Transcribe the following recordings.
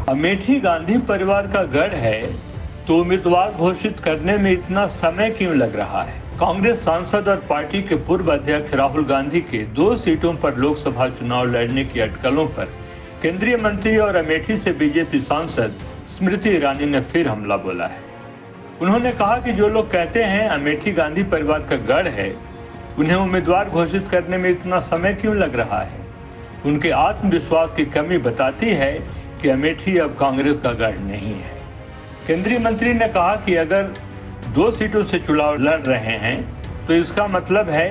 अमेठी गांधी परिवार का गढ़ है तो उम्मीदवार घोषित करने में इतना समय क्यों लग रहा है? कांग्रेस सांसद और पार्टी के पूर्व अध्यक्ष राहुल गांधी के 2 सीटों पर लोकसभा चुनाव लड़ने की अटकलों पर केंद्रीय मंत्री और अमेठी से बीजेपी सांसद स्मृति ईरानी ने फिर हमला बोला है। उन्होंने कहा कि जो लोग कहते हैं अमेठी गांधी परिवार का गढ़ है, उन्हें उम्मीदवार घोषित करने में इतना समय क्यों लग रहा है? उनके आत्मविश्वास की कमी बताती है कि अमेठी अब कांग्रेस का गढ़ नहीं है। केंद्रीय मंत्री ने कहा कि अगर 2 सीटों से चुनाव लड़ रहे हैं तो इसका मतलब है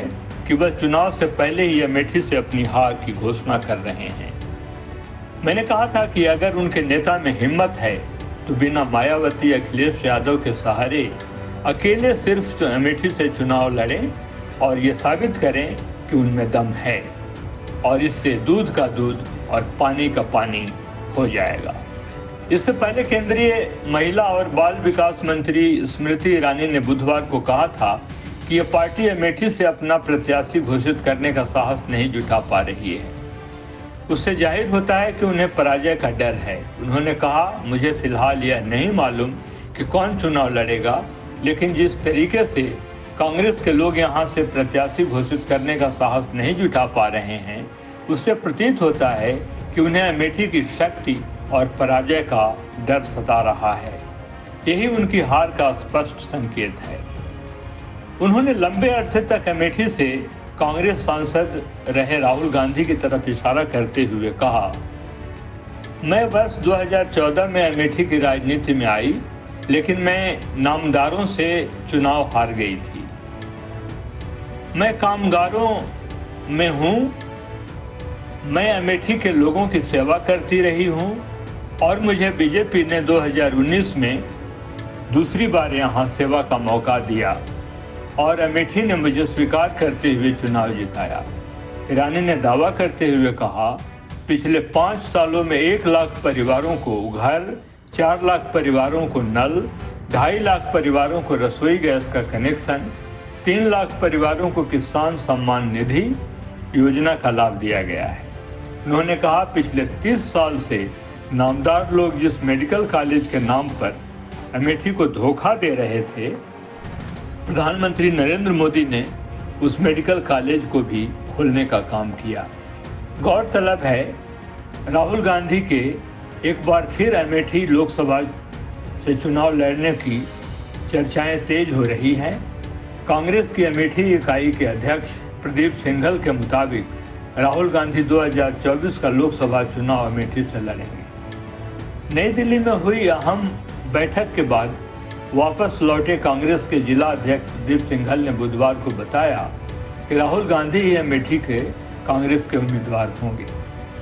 कि वह चुनाव से पहले ही अमेठी से अपनी हार की घोषणा कर रहे हैं। मैंने कहा था कि अगर उनके नेता में हिम्मत है तो बिना मायावती अखिलेश यादव के सहारे अकेले सिर्फ अमेठी से चुनाव लड़ें और ये साबित करें कि उनमें दम है, और इससे दूध का दूध और पानी का पानी हो जाएगा। इससे पहले केंद्रीय महिला और बाल विकास मंत्री स्मृति ईरानी ने बुधवार को कहा था कि यह पार्टी अमेठी से अपना प्रत्याशी घोषित करने का साहस नहीं जुटा पा रही है। उससे जाहिर होता है कि उन्हें पराजय का डर है। उन्होंने कहा, मुझे फिलहाल यह नहीं मालूम कि कौन चुनाव लड़ेगा, लेकिन जिस तरीके से कांग्रेस के लोग यहां से प्रत्याशी घोषित करने का साहस नहीं जुटा पा रहे हैं, उससे प्रतीत होता है कि उन्हें अमेठी की शक्ति और पराजय का डर सता रहा है। यही उनकी हार का स्पष्ट संकेत है। उन्होंने लंबे अरसे तक अमेठी से कांग्रेस सांसद रहे राहुल गांधी की तरफ इशारा करते हुए कहा, मैं वर्ष 2014 में अमेठी की राजनीति में आई, लेकिन मैं नामदारों से चुनाव हार गई थी। मैं कामगारों में हूं, मैं अमेठी के लोगों की सेवा करती रही हूं और मुझे बीजेपी ने 2019 में दूसरी बार यहां सेवा का मौका दिया और अमेठी ने मुझे स्वीकार करते हुए चुनाव जिताया। ईरानी ने दावा करते हुए कहा, पिछले 5 सालों में 1 लाख परिवारों को घर, 4 लाख परिवारों को नल, 2.5 लाख परिवारों को रसोई गैस का कनेक्शन, 3 लाख परिवारों को किसान सम्मान निधि योजना का लाभ दिया गया है। उन्होंने कहा, पिछले 30 साल से नामदार लोग जिस मेडिकल कॉलेज के नाम पर अमेठी को धोखा दे रहे थे, प्रधानमंत्री नरेंद्र मोदी ने उस मेडिकल कॉलेज को भी खोलने का काम किया। गौरतलब है, राहुल गांधी के एक बार फिर अमेठी लोकसभा से चुनाव लड़ने की चर्चाएं तेज हो रही हैं। कांग्रेस की अमेठी इकाई के अध्यक्ष प्रदीप सिंघल के मुताबिक राहुल गांधी 2024 का लोकसभा चुनाव अमेठी से लड़ेंगे। नई दिल्ली में हुई अहम बैठक के बाद वापस लौटे कांग्रेस के जिला अध्यक्ष प्रदीप सिंघल ने बुधवार को बताया कि राहुल गांधी ही अमेठी के कांग्रेस के उम्मीदवार होंगे,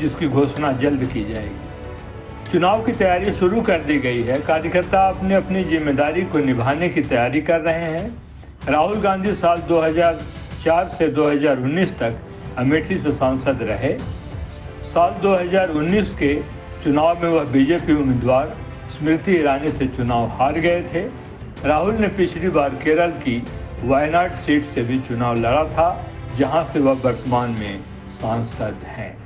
जिसकी घोषणा जल्द की जाएगी। चुनाव की तैयारी शुरू कर दी गई है। कार्यकर्ता अपनी अपनी जिम्मेदारी को निभाने की तैयारी कर रहे हैं। राहुल गांधी साल 2004 से 2019 तक अमेठी से सांसद रहे। साल 2019 के चुनाव में वह बीजेपी उम्मीदवार स्मृति ईरानी से चुनाव हार गए थे। राहुल ने पिछली बार केरल की वायनाड सीट से भी चुनाव लड़ा था, जहां से वह वर्तमान में सांसद हैं।